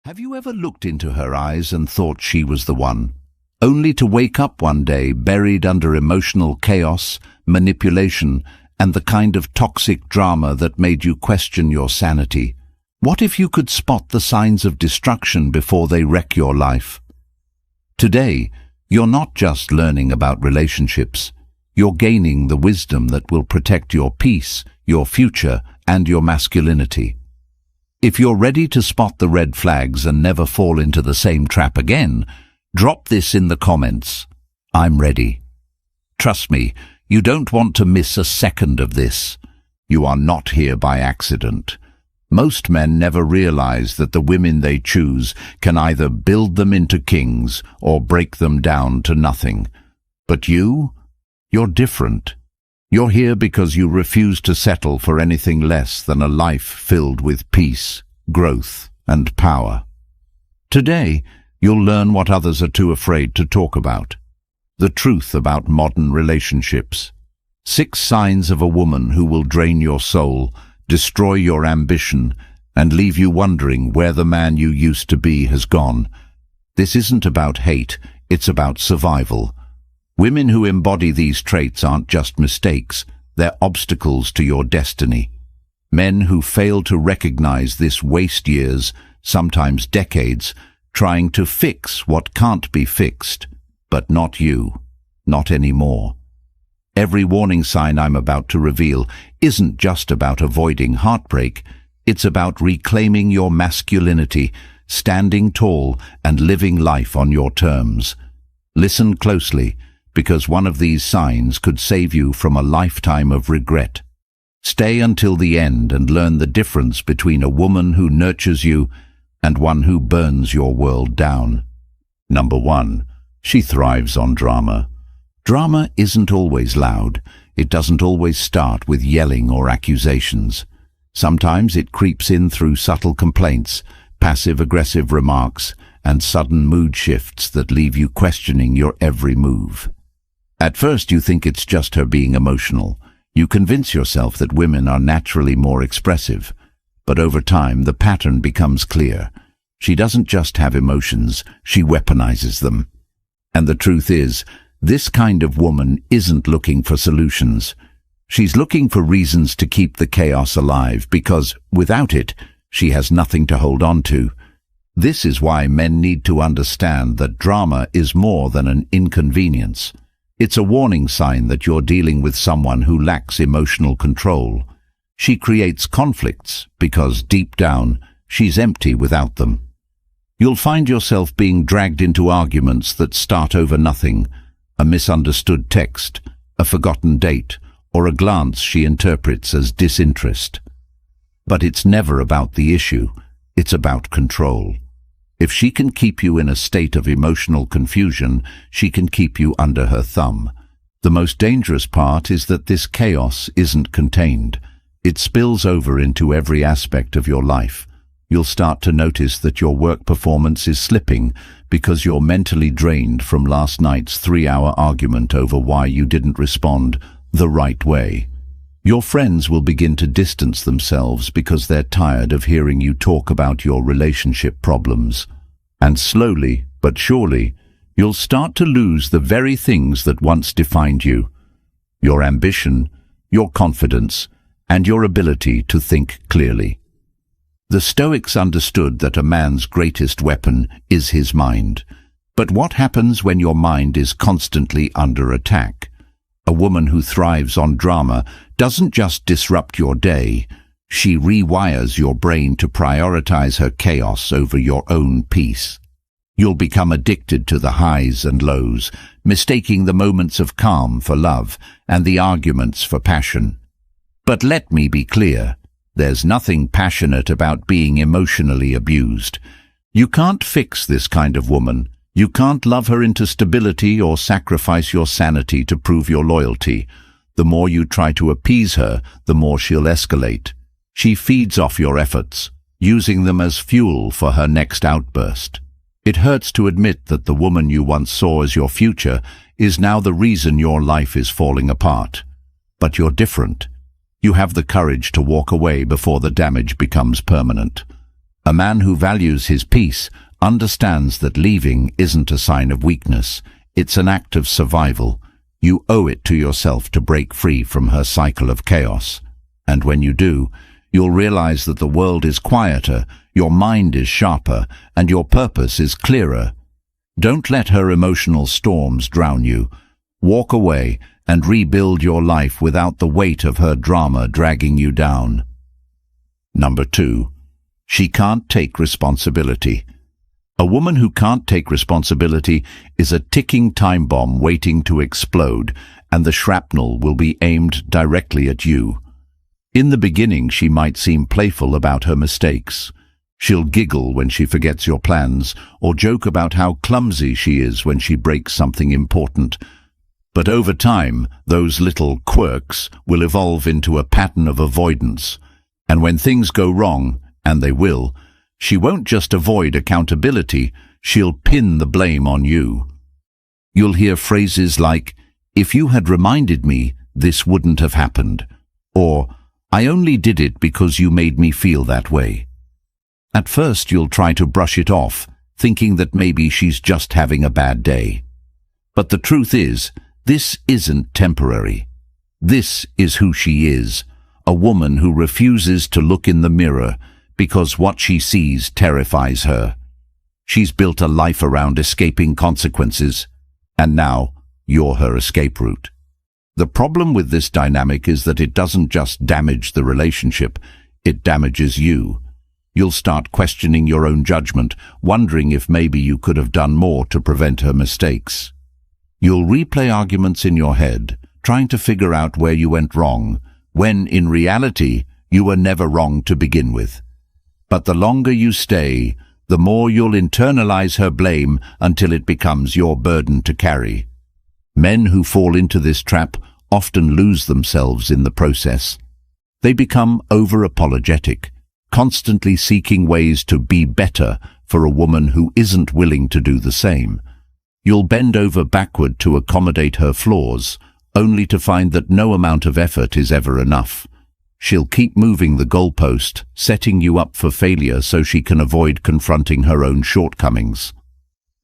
Have you ever looked into her eyes and thought she was the one, only to wake up one day buried under emotional chaos, manipulation, and the kind of toxic drama that made you question your sanity? What if you could spot the signs of destruction before they wreck your life? Today, you're not just learning about relationships. You're gaining the wisdom that will protect your peace, your future, and your masculinity. If you're ready to spot the red flags and never fall into the same trap again, drop this in the comments. I'm ready. Trust me, you don't want to miss a second of this. You are not here by accident. Most men never realize that the women they choose can either build them into kings or break them down to nothing. But you're different. You're here because you refuse to settle for anything less than a life filled with peace, growth, and power. Today, you'll learn what others are too afraid to talk about. The truth about modern relationships. 6 signs of a woman who will drain your soul, destroy your ambition, and leave you wondering where the man you used to be has gone. This isn't about hate, it's about survival. Women who embody these traits aren't just mistakes, they're obstacles to your destiny. Men who fail to recognize this waste years, sometimes decades, trying to fix what can't be fixed. But not you, not anymore. Every warning sign I'm about to reveal isn't just about avoiding heartbreak, it's about reclaiming your masculinity, standing tall and living life on your terms. Listen closely, because one of these signs could save you from a lifetime of regret. Stay until the end and learn the difference between a woman who nurtures you and one who burns your world down. Number 1. She thrives on drama. Drama isn't always loud. It doesn't always start with yelling or accusations. Sometimes it creeps in through subtle complaints, passive-aggressive remarks, and sudden mood shifts that leave you questioning your every move. At first you think it's just her being emotional. You convince yourself that women are naturally more expressive. But over time the pattern becomes clear. She doesn't just have emotions, she weaponizes them. And the truth is, this kind of woman isn't looking for solutions. She's looking for reasons to keep the chaos alive, because without it, she has nothing to hold on to. This is why men need to understand that drama is more than an inconvenience. It's a warning sign that you're dealing with someone who lacks emotional control. She creates conflicts because deep down, she's empty without them. You'll find yourself being dragged into arguments that start over nothing, a misunderstood text, a forgotten date, or a glance she interprets as disinterest. But it's never about the issue, it's about control. If she can keep you in a state of emotional confusion, she can keep you under her thumb. The most dangerous part is that this chaos isn't contained. It spills over into every aspect of your life. You'll start to notice that your work performance is slipping because you're mentally drained from last night's 3-hour argument over why you didn't respond the right way. Your friends will begin to distance themselves because they're tired of hearing you talk about your relationship problems. And slowly, but surely, you'll start to lose the very things that once defined you: your ambition, your confidence, and your ability to think clearly. The Stoics understood that a man's greatest weapon is his mind. But what happens when your mind is constantly under attack? A woman who thrives on drama doesn't just disrupt your day, she rewires your brain to prioritize her chaos over your own peace. You'll become addicted to the highs and lows, mistaking the moments of calm for love and the arguments for passion. But let me be clear, there's nothing passionate about being emotionally abused. You can't fix this kind of woman. You can't love her into stability or sacrifice your sanity to prove your loyalty. The more you try to appease her, the more she'll escalate. She feeds off your efforts, using them as fuel for her next outburst. It hurts to admit that the woman you once saw as your future is now the reason your life is falling apart. But you're different. You have the courage to walk away before the damage becomes permanent. A man who values his peace understands that leaving isn't a sign of weakness. It's an act of survival. You owe it to yourself to break free from her cycle of chaos. And when you do, you'll realize that the world is quieter, your mind is sharper, and your purpose is clearer. Don't let her emotional storms drown you. Walk away and rebuild your life without the weight of her drama dragging you down. Number 2. She can't take responsibility. A woman who can't take responsibility is a ticking time bomb waiting to explode, and the shrapnel will be aimed directly at you. In the beginning, she might seem playful about her mistakes. She'll giggle when she forgets your plans, or joke about how clumsy she is when she breaks something important. But over time, those little quirks will evolve into a pattern of avoidance. And when things go wrong, and they will, she won't just avoid accountability, she'll pin the blame on you. You'll hear phrases like, "If you had reminded me, this wouldn't have happened," or "I only did it because you made me feel that way." At first you'll try to brush it off, thinking that maybe she's just having a bad day. But the truth is, this isn't temporary. This is who she is, a woman who refuses to look in the mirror because what she sees terrifies her. She's built a life around escaping consequences, and now you're her escape route. The problem with this dynamic is that it doesn't just damage the relationship, it damages you. You'll start questioning your own judgment, wondering if maybe you could have done more to prevent her mistakes. You'll replay arguments in your head, trying to figure out where you went wrong, when in reality you were never wrong to begin with. But the longer you stay, the more you'll internalize her blame until it becomes your burden to carry. Men who fall into this trap often lose themselves in the process. They become over-apologetic, constantly seeking ways to be better for a woman who isn't willing to do the same. You'll bend over backward to accommodate her flaws, only to find that no amount of effort is ever enough. She'll keep moving the goalpost, setting you up for failure so she can avoid confronting her own shortcomings.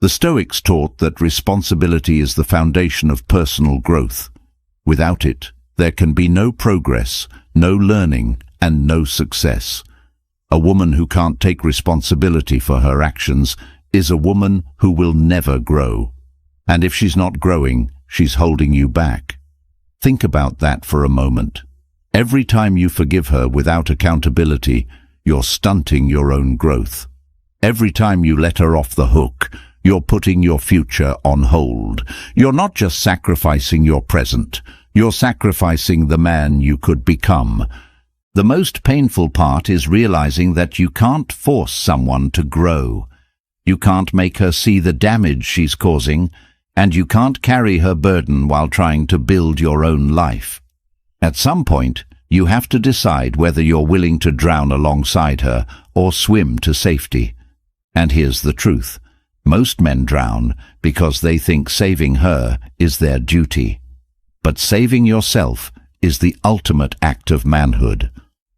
The Stoics taught that responsibility is the foundation of personal growth. Without it, there can be no progress, no learning, and no success. A woman who can't take responsibility for her actions is a woman who will never grow. And if she's not growing, she's holding you back. Think about that for a moment. Every time you forgive her without accountability, you're stunting your own growth. Every time you let her off the hook, you're putting your future on hold. You're not just sacrificing your present, you're sacrificing the man you could become. The most painful part is realizing that you can't force someone to grow. You can't make her see the damage she's causing, and you can't carry her burden while trying to build your own life. At some point, you have to decide whether you're willing to drown alongside her or swim to safety. And here's the truth. Most men drown because they think saving her is their duty. But saving yourself is the ultimate act of manhood.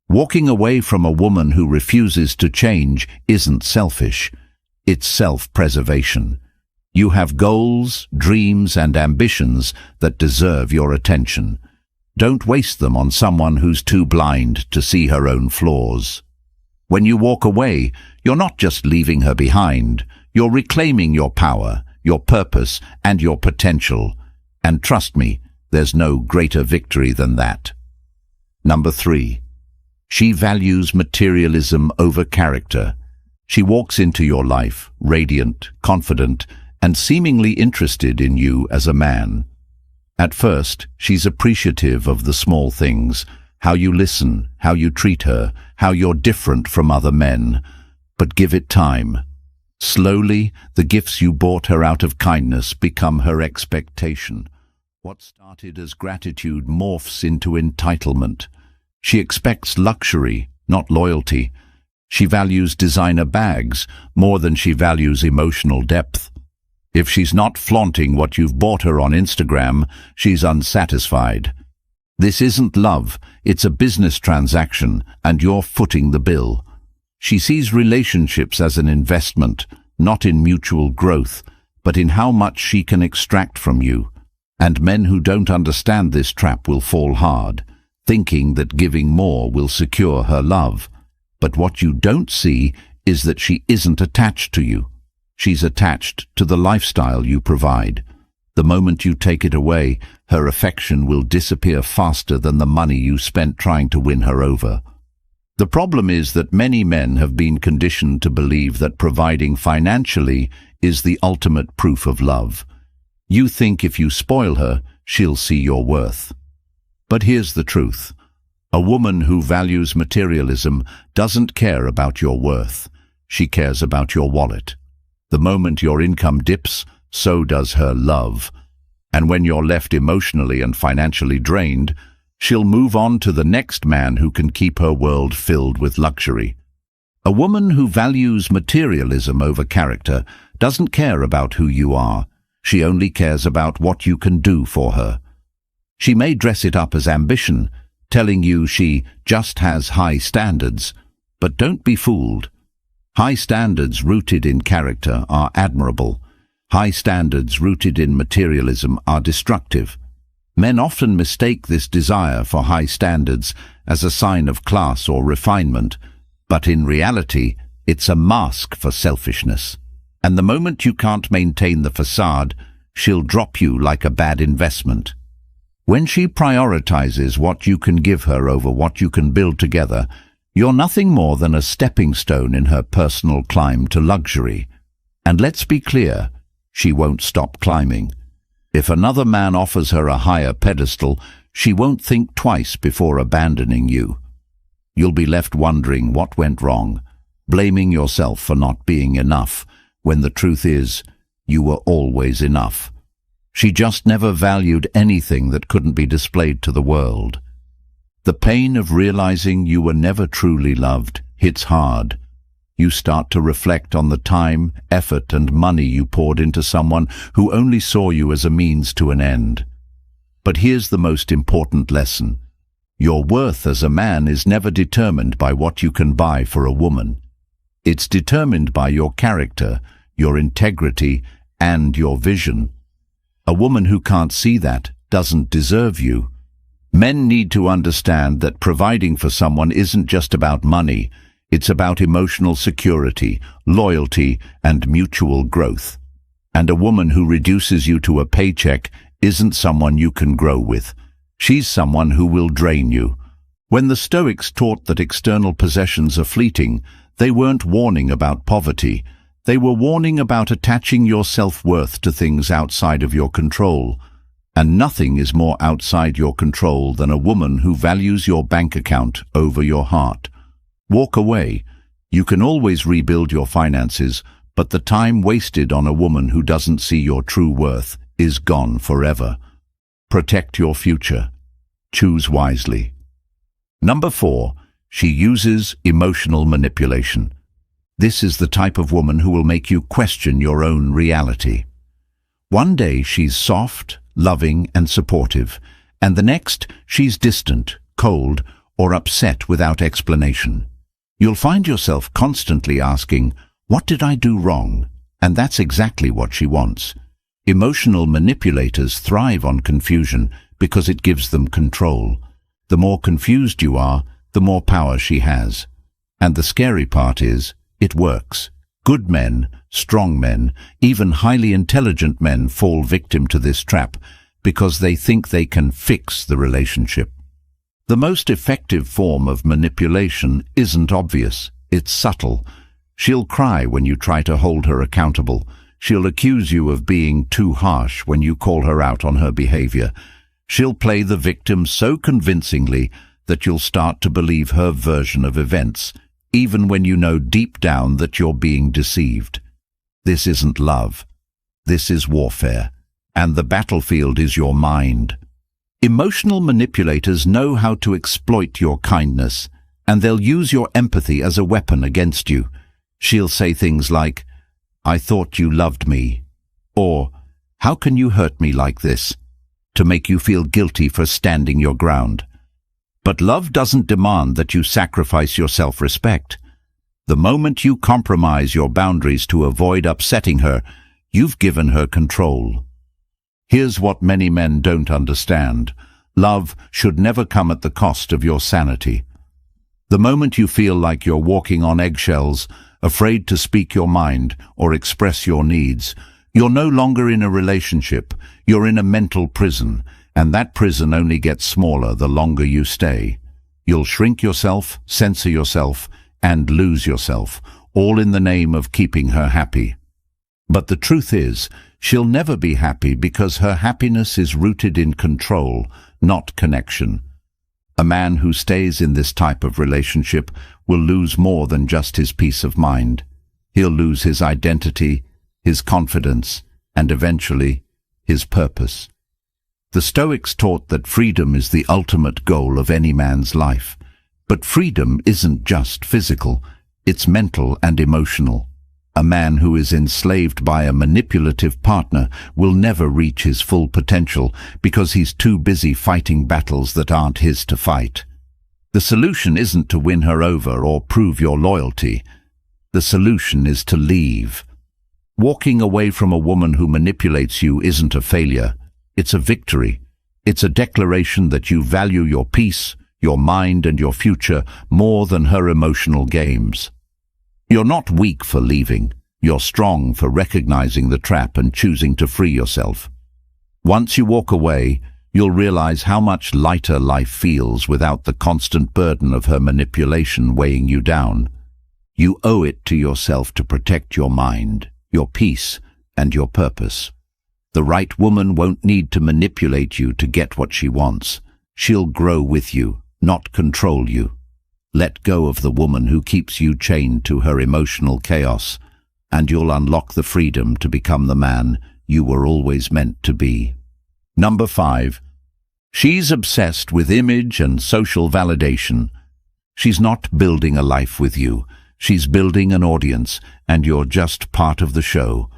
Walking away from a woman who refuses to change isn't selfish. It's self-preservation. You have goals, dreams, and ambitions that deserve your attention. Don't waste them on someone who's too blind to see her own flaws. When you walk away, you're not just leaving her behind. You're reclaiming your power, your purpose, and your potential. And trust me, there's no greater victory than that. Number 3. She values materialism over character. She walks into your life, radiant, confident, and seemingly interested in you as a man. At first, she's appreciative of the small things, how you listen, how you treat her, how you're different from other men. But give it time. Slowly, the gifts you bought her out of kindness become her expectation. What started as gratitude morphs into entitlement. She expects luxury, not loyalty. She values designer bags more than she values emotional depth. If she's not flaunting what you've bought her on Instagram, she's unsatisfied. This isn't love, it's a business transaction, and you're footing the bill. She sees relationships as an investment, not in mutual growth, but in how much she can extract from you. And men who don't understand this trap will fall hard, thinking that giving more will secure her love. But what you don't see is that she isn't attached to you. She's attached to the lifestyle you provide. The moment you take it away, her affection will disappear faster than the money you spent trying to win her over. The problem is that many men have been conditioned to believe that providing financially is the ultimate proof of love. You think if you spoil her, she'll see your worth. But here's the truth. A woman who values materialism doesn't care about your worth. She cares about your wallet. The moment your income dips, so does her love. And when you're left emotionally and financially drained, she'll move on to the next man who can keep her world filled with luxury. A woman who values materialism over character doesn't care about who you are. She only cares about what you can do for her. She may dress it up as ambition, telling you she just has high standards. But don't be fooled. High standards rooted in character are admirable. High standards rooted in materialism are destructive. Men often mistake this desire for high standards as a sign of class or refinement, but in reality, it's a mask for selfishness. And the moment you can't maintain the facade, she'll drop you like a bad investment. When she prioritizes what you can give her over what you can build together, you're nothing more than a stepping stone in her personal climb to luxury. And let's be clear, she won't stop climbing. If another man offers her a higher pedestal, she won't think twice before abandoning you. You'll be left wondering what went wrong, blaming yourself for not being enough, when the truth is, you were always enough. She just never valued anything that couldn't be displayed to the world. The pain of realizing you were never truly loved hits hard. You start to reflect on the time, effort, and money you poured into someone who only saw you as a means to an end. But here's the most important lesson. Your worth as a man is never determined by what you can buy for a woman. It's determined by your character, your integrity, and your vision. A woman who can't see that doesn't deserve you. Men need to understand that providing for someone isn't just about money. It's about emotional security, loyalty, and mutual growth. And a woman who reduces you to a paycheck isn't someone you can grow with. She's someone who will drain you. When the Stoics taught that external possessions are fleeting, they weren't warning about poverty. They were warning about attaching your self-worth to things outside of your control. And nothing is more outside your control than a woman who values your bank account over your heart. Walk away. You can always rebuild your finances, but the time wasted on a woman who doesn't see your true worth is gone forever. Protect your future. Choose wisely. Number 4, she uses emotional manipulation. This is the type of woman who will make you question your own reality. One day she's soft, loving, and supportive, and the next she's distant, cold, or upset without explanation. You'll find yourself constantly asking, "What did I do wrong?" And that's exactly what she wants. Emotional manipulators thrive on confusion because it gives them control. The more confused you are, the more power she has. And the scary part is, it works. Good men, strong men, even highly intelligent men fall victim to this trap because they think they can fix the relationship. The most effective form of manipulation isn't obvious, it's subtle. She'll cry when you try to hold her accountable. She'll accuse you of being too harsh when you call her out on her behavior. She'll play the victim so convincingly that you'll start to believe her version of events, even when you know deep down that you're being deceived. This isn't love. This is warfare, and the battlefield is your mind. Emotional manipulators know how to exploit your kindness, and they'll use your empathy as a weapon against you. She'll say things like, "I thought you loved me," or "How can you hurt me like this?" to make you feel guilty for standing your ground. But love doesn't demand that you sacrifice your self-respect. The moment you compromise your boundaries to avoid upsetting her, you've given her control. Here's what many men don't understand. Love should never come at the cost of your sanity. The moment you feel like you're walking on eggshells, afraid to speak your mind or express your needs, you're no longer in a relationship, you're in a mental prison, and that prison only gets smaller the longer you stay. You'll shrink yourself, censor yourself, and lose yourself, all in the name of keeping her happy. But the truth is, she'll never be happy because her happiness is rooted in control, not connection. A man who stays in this type of relationship will lose more than just his peace of mind. He'll lose his identity, his confidence, and eventually, his purpose. The Stoics taught that freedom is the ultimate goal of any man's life. But freedom isn't just physical, it's mental and emotional. A man who is enslaved by a manipulative partner will never reach his full potential because he's too busy fighting battles that aren't his to fight. The solution isn't to win her over or prove your loyalty. The solution is to leave. Walking away from a woman who manipulates you isn't a failure. It's a victory. It's a declaration that you value your peace, your mind and your future more than her emotional games. You're not weak for leaving. You're strong for recognizing the trap and choosing to free yourself. Once you walk away, you'll realize how much lighter life feels without the constant burden of her manipulation weighing you down. You owe it to yourself to protect your mind, your peace, and your purpose. The right woman won't need to manipulate you to get what she wants. She'll grow with you, not control you. Let go of the woman who keeps you chained to her emotional chaos, and you'll unlock the freedom to become the man you were always meant to be. Number 5. She's obsessed with image and social validation. She's not building a life with you. She's building an audience, and you're just part of the show.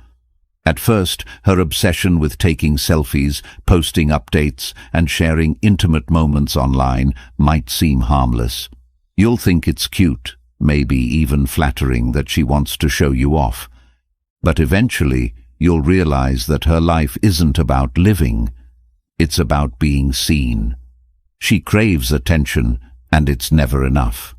At first, her obsession with taking selfies, posting updates, and sharing intimate moments online might seem harmless. You'll think it's cute, maybe even flattering that she wants to show you off. But eventually, you'll realize that her life isn't about living. It's about being seen. She craves attention, and it's never enough.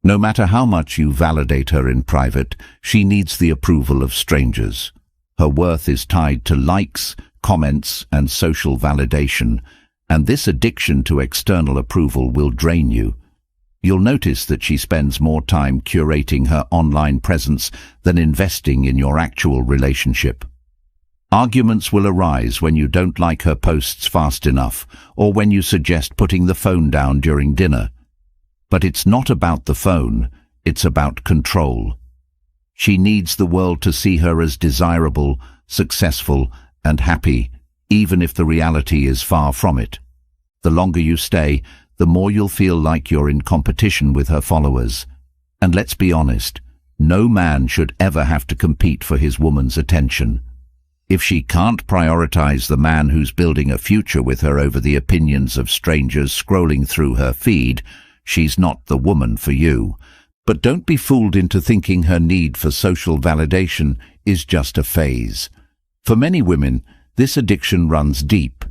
No matter how much you validate her in private, she needs the approval of strangers. Her worth is tied to likes, comments, and social validation, and this addiction to external approval will drain you. You'll notice that she spends more time curating her online presence than investing in your actual relationship. Arguments will arise when you don't like her posts fast enough, or when you suggest putting the phone down during dinner. But it's not about the phone, it's about control. She needs the world to see her as desirable, successful, and happy, even if the reality is far from it. The longer you stay, the more you'll feel like you're in competition with her followers. And let's be honest, no man should ever have to compete for his woman's attention. If she can't prioritize the man who's building a future with her over the opinions of strangers scrolling through her feed, she's not the woman for you. But don't be fooled into thinking her need for social validation is just a phase. For many women, this addiction runs deep.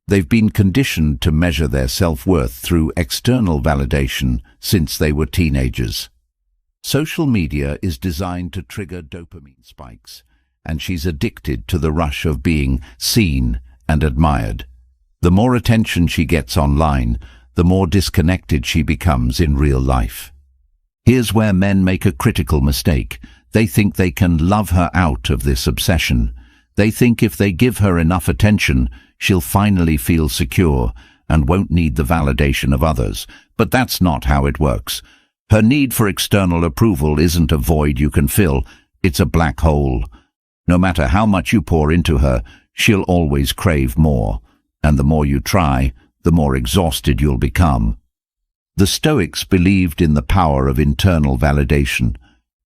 They've been conditioned to measure their self-worth through external validation since they were teenagers. Social media is designed to trigger dopamine spikes, and she's addicted to the rush of being seen and admired. The more attention she gets online, the more disconnected she becomes in real life. Here's where men make a critical mistake. They think they can love her out of this obsession. They think if they give her enough attention, she'll finally feel secure and won't need the validation of others. But that's not how it works. Her need for external approval isn't a void you can fill, it's a black hole. No matter how much you pour into her, she'll always crave more. And the more you try, the more exhausted you'll become. The Stoics believed in the power of internal validation,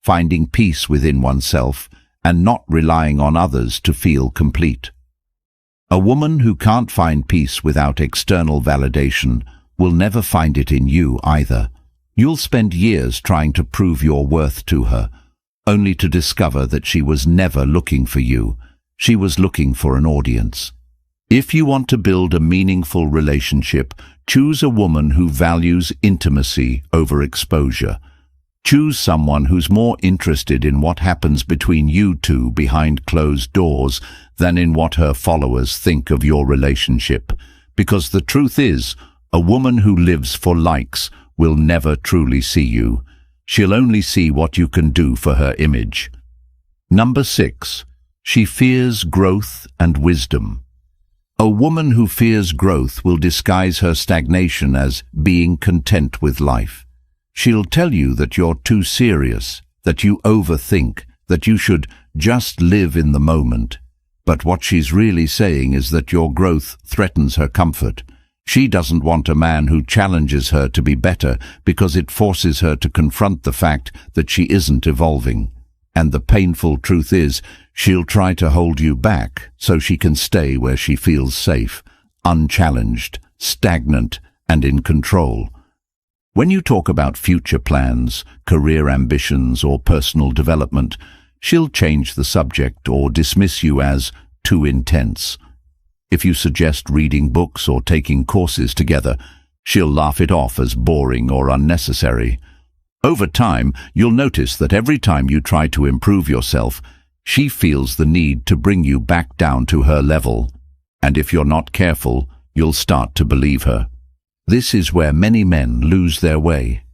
finding peace within oneself and not relying on others to feel complete. A woman who can't find peace without external validation will never find it in you either. You'll spend years trying to prove your worth to her, only to discover that she was never looking for you. She was looking for an audience. If you want to build a meaningful relationship, choose a woman who values intimacy over exposure. Choose someone who's more interested in what happens between you two behind closed doors than in what her followers think of your relationship. Because the truth is, a woman who lives for likes will never truly see you. She'll only see what you can do for her image. Number 6. She fears growth and wisdom. A woman who fears growth will disguise her stagnation as being content with life. She'll tell you that you're too serious, that you overthink, that you should just live in the moment. But what she's really saying is that your growth threatens her comfort. She doesn't want a man who challenges her to be better because it forces her to confront the fact that she isn't evolving. And the painful truth is, she'll try to hold you back so she can stay where she feels safe, unchallenged, stagnant, and in control. When you talk about future plans, career ambitions, or personal development, she'll change the subject or dismiss you as too intense. If you suggest reading books or taking courses together, she'll laugh it off as boring or unnecessary. Over time, you'll notice that every time you try to improve yourself, she feels the need to bring you back down to her level. And if you're not careful, you'll start to believe her. This is where many men lose their way.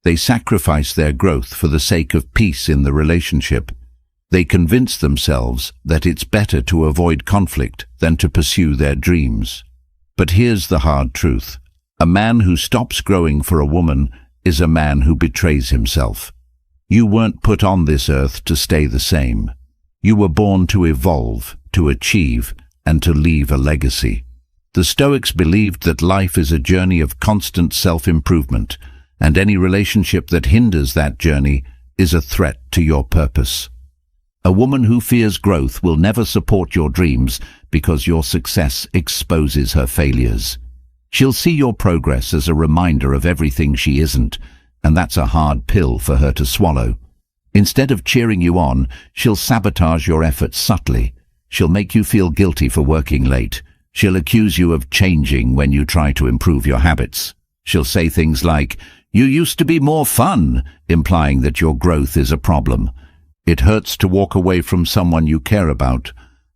They sacrifice their growth for the sake of peace in the relationship. They convince themselves that it's better to avoid conflict than to pursue their dreams. But here's the hard truth. A man who stops growing for a woman is a man who betrays himself. You weren't put on this earth to stay the same. You were born to evolve, to achieve, and to leave a legacy. The Stoics believed that life is a journey of constant self-improvement, and any relationship that hinders that journey is a threat to your purpose. A woman who fears growth will never support your dreams because your success exposes her failures. She'll see your progress as a reminder of everything she isn't, and that's a hard pill for her to swallow. Instead of cheering you on, she'll sabotage your efforts subtly. She'll make you feel guilty for working late. She'll accuse you of changing when you try to improve your habits. She'll say things like, "You used to be more fun," implying that your growth is a problem. It hurts to walk away from someone you care about,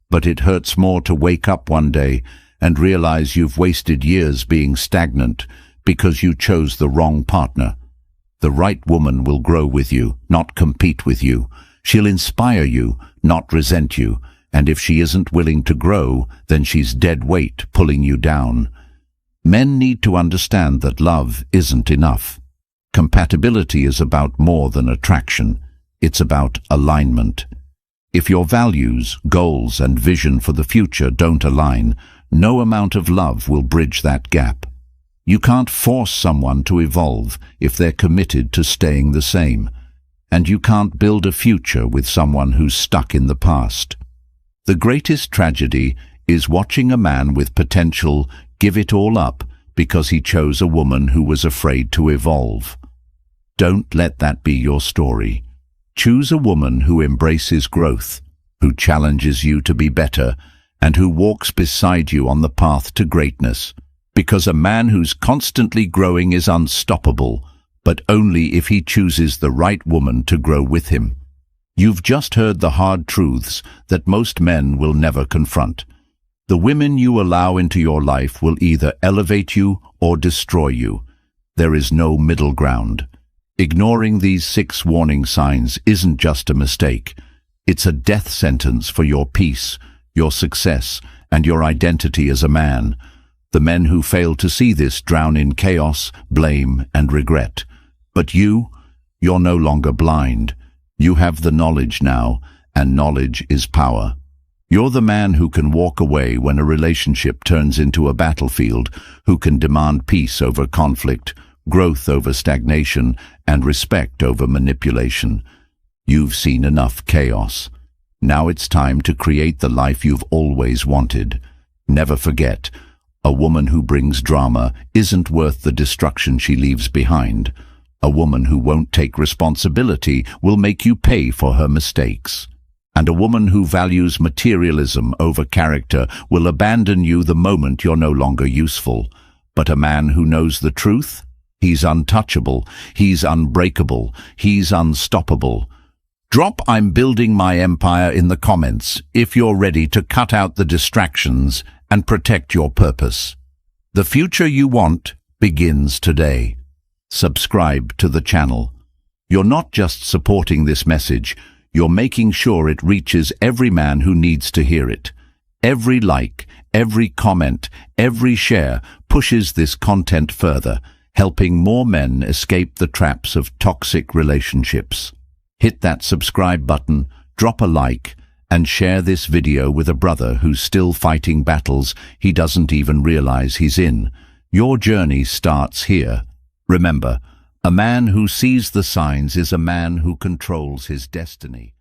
but it hurts more to wake up one day and realize you've wasted years being stagnant because you chose the wrong partner. The right woman will grow with you, not compete with you. She'll inspire you, not resent you. And if she isn't willing to grow, then she's dead weight pulling you down. Men need to understand that love isn't enough. Compatibility is about more than attraction. It's about alignment. If your values, goals, and vision for the future don't align, no amount of love will bridge that gap. You can't force someone to evolve if they're committed to staying the same. And you can't build a future with someone who's stuck in the past. The greatest tragedy is watching a man with potential give it all up because he chose a woman who was afraid to evolve. Don't let that be your story. Choose a woman who embraces growth, who challenges you to be better, and who walks beside you on the path to greatness. Because a man who's constantly growing is unstoppable, but only if he chooses the right woman to grow with him. You've just heard the hard truths that most men will never confront. The women you allow into your life will either elevate you or destroy you. There is no middle ground. Ignoring these 6 warning signs isn't just a mistake. It's a death sentence for your peace, your success, and your identity as a man. The men who fail to see this drown in chaos, blame, and regret. But you're no longer blind. You have the knowledge now, and knowledge is power. You're the man who can walk away when a relationship turns into a battlefield, who can demand peace over conflict, growth over stagnation, and respect over manipulation. You've seen enough chaos. Now it's time to create the life you've always wanted. Never forget, a woman who brings drama isn't worth the destruction she leaves behind. A woman who won't take responsibility will make you pay for her mistakes. And a woman who values materialism over character will abandon you the moment you're no longer useful. But a man who knows the truth? He's untouchable, he's unbreakable, he's unstoppable. Drop "I'm building my empire" in the comments if you're ready to cut out the distractions and protect your purpose. The future you want begins today. Subscribe to the channel. You're not just supporting this message, you're making sure it reaches every man who needs to hear it. Every like, every comment, every share pushes this content further, helping more men escape the traps of toxic relationships. Hit that subscribe button, drop a like, and share this video with a brother who's still fighting battles he doesn't even realize he's in. Your journey starts here. Remember, a man who sees the signs is a man who controls his destiny.